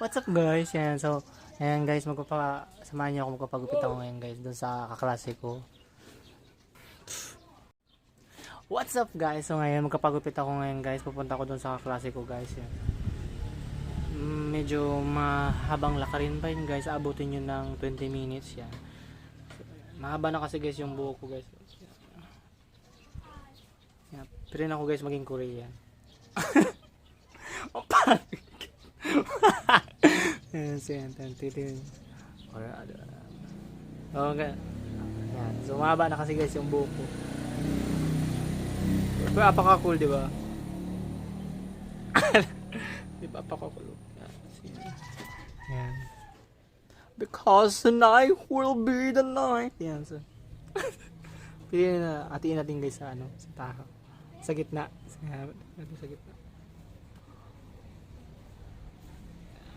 What's up guys? Yan. So, ayan guys, samahan niyo ako magpapagupit ako ngayon guys doon sa kaklase ko. What's up guys? So ngayon magpapagupit ako ngayon guys. Pupunta ako doon sa kaklase ko guys. Yan. Medyo mahabang lakarin pa yun guys. Abutin nyo ng 20 minutes yan. Mahaba na kasi guys yung buhok ko guys. Yan. Pero ako guys maging Korean. Oh, yan, siyan, titin. Okay. Yan. So, mahaba na kasi guys yung buhok ko. Pero apaka-cool, di ba? Di ba apaka-cool? Yan. Yan. Because tonight will be the night. Yan. So, pili na, atiin natin guys sa ano, sa taha. Sa gitna. Sa gitna.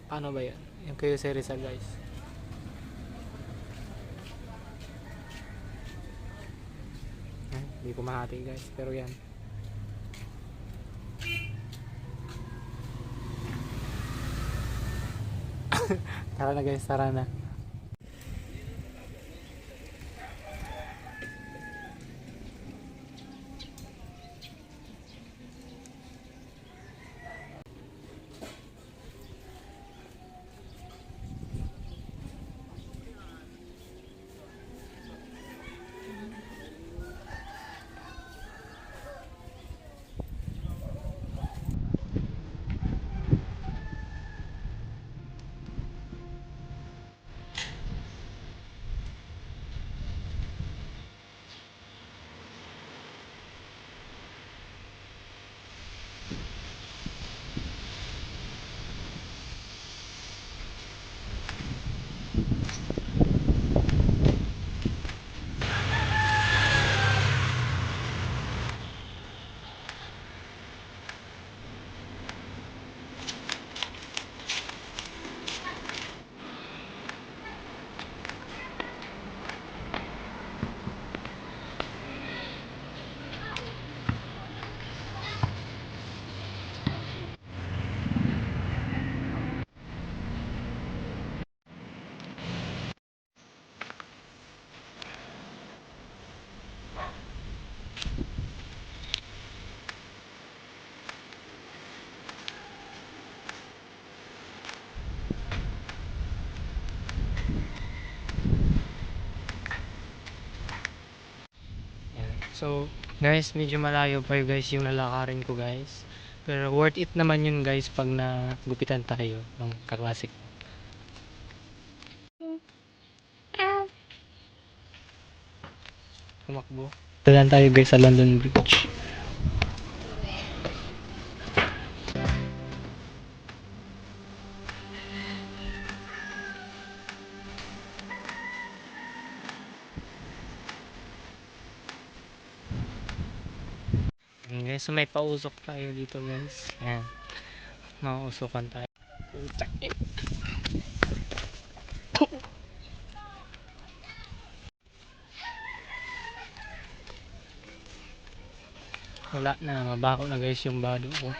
Paano ba yan? Yung kayo sa Rizal guys. Hindi ko mahati guys. Pero yan. Tara na guys. Tara na. So, guys, medyo malayo pa guys yung lalakarin ko guys. Pero worth it naman yun guys pag nagupitan tayo ng kaklasik. Tumakbo. Dalan tayo guys sa London Bridge. Guys, so may pausok tayo dito guys. Ayan. Mauusukan tayo. Wala na, mabako na guys yung bado ko.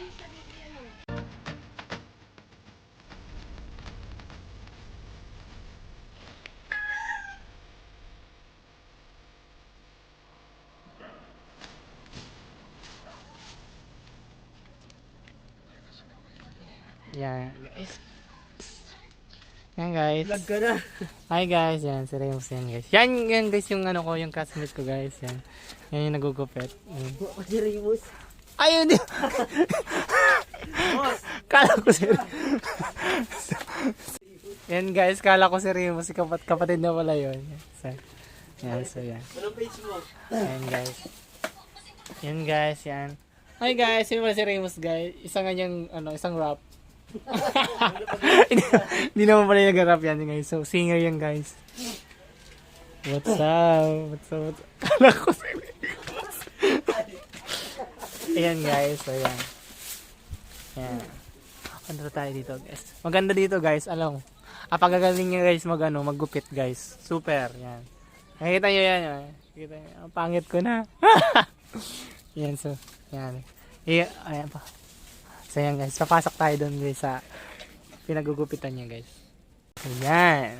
Yan guys. Yan guys. Vlog ka na. Hi guys, yan si Remus yan guys. Yan guys yung ano ko, yung classmate ko guys. Yan. Yan yung nagugupit. Buka si Remus. Ayun din. Kala ko si Yan guys, kala ko si Remus, kapatid na pala yun. So, yan. Anong page mo? Yan guys. Yan guys, yan. Hi guys, sino pala si Remus guys? Isang isang rap. Hindi naman pala yung nag-rap yan guys. So, singer yan guys. What's up? Kala ko si Remus. Ayan guys, ayan. Yan. Ano tayo dito guys? Maganda dito guys, alam mo. Pagagaling niya guys maggupit guys. Super, yan. Nakikita nyo yan. Nakikita nyo. Ang pangit ko na. Yan, so, yan. Ayan pa. So yan guys, papasok tayo doon guys sa pinagugupitan niya guys. Ayan.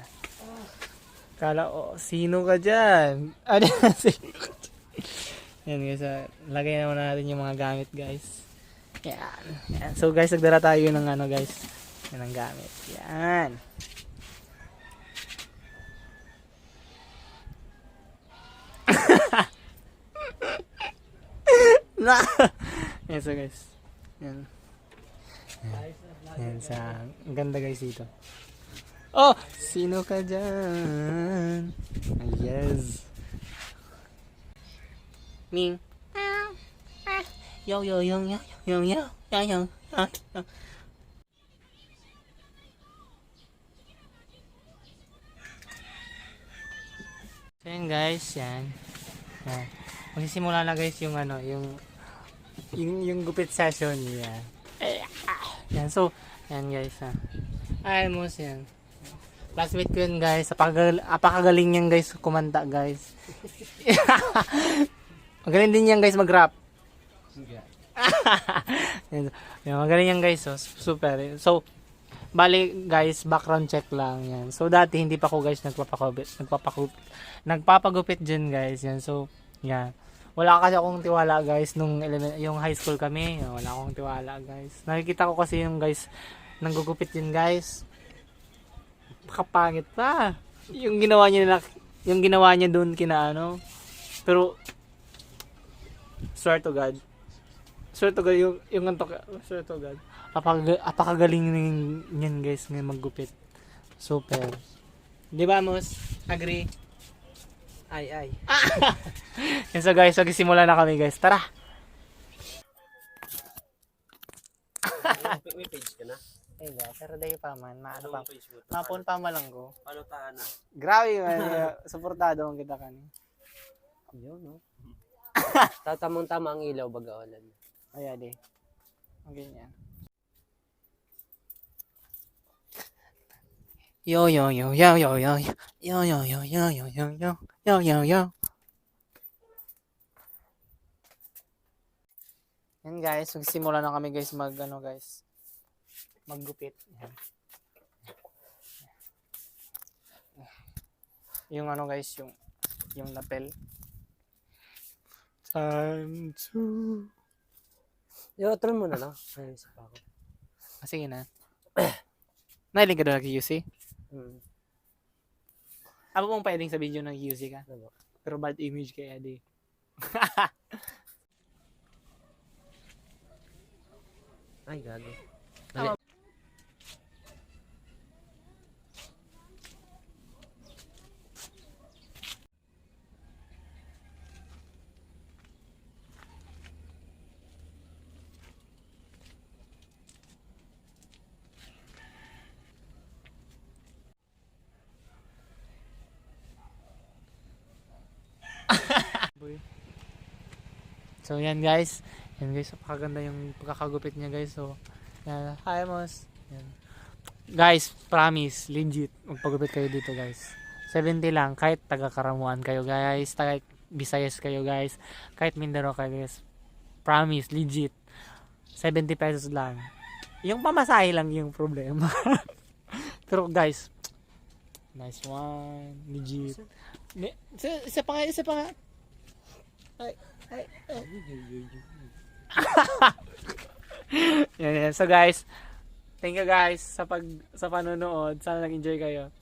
Kala, sino ka dyan? Ano sino ka dyan? Yan guys, lagay naman natin yung mga gamit guys. Yan. Yan. So guys, nagdala tayo ng ano guys. Yan ang gamit. Yan. Na. Yan so guys. Yan. Yan sa ang ganda guys dito. Oh, sino ka dyan? Yes. Ming. Yo yo yo yo yo yo yo yo yo. So yan guys, yan. Yan. Magsisimula na guys yung ano, yung gupit session yan. Yan, so, yan guys ha. Ay, mos yan. Classmate ko yun guys. Apakagaling niyan guys kumanta guys. Magaling din yan guys mag-rap. Yan, magaling yan guys. So, super. So, bali guys, background check lang yan. So, dati hindi pa ako guys nagpapagupit dyan guys. Yan, so, yan. Wala kasi akong tiwala guys nung yung high school kami. Wala akong tiwala guys. Nakikita ko kasi yung guys nanggugupit yun guys. Kapangit pa. Yung ginawa niya doon kina ano. Pero swear to God yung antok, swear to God. Apakagaling niyan guys ng maggupit. Super. 'Di ba, Mos? Agree? Ay. Yan so guys, magsisimula na kami guys. Tara. May page ka na? Ay, pero dayo pa man. Maano pa. page mo? Mapon pa malanggo. Paano tahan na? Grabe man. Suportado ang kita kani. Yun, no? Tatamang-tama ang ilaw bagawalan. Ay, ade. Ang ganyan. Yo yo yo yo yo yo yo yo yo yo yo yo yo yo yo yo. Yan guys, magsimula na kami guys maggupit. Yan. Yung ano guys, yung lapel. Time to... Try mo na lang. Ay, isa pa ako. Sige na. Nailing ka doon nag-QC? Ano mong pwedeng sa video ng QC ka? Pero bad image kaya di. Ay, gago. So yan guys. Yan guys, napakaganda yung pagkakagupit niya guys. So, yan. Hi Mos. Yan. Guys, promise, legit, magpagupit kayo dito guys. 70 lang, kahit taga-Karamuan kayo guys, kahit Visayas kayo guys, kahit Mindanao kayo guys. Promise, legit. 70 pesos lang. Yung pamasahe lang yung problema. Pero guys, nice one, legit. Isa pa nga. Ay. Yan. So guys, thank you guys sa panonood. Sana nag-enjoy kayo.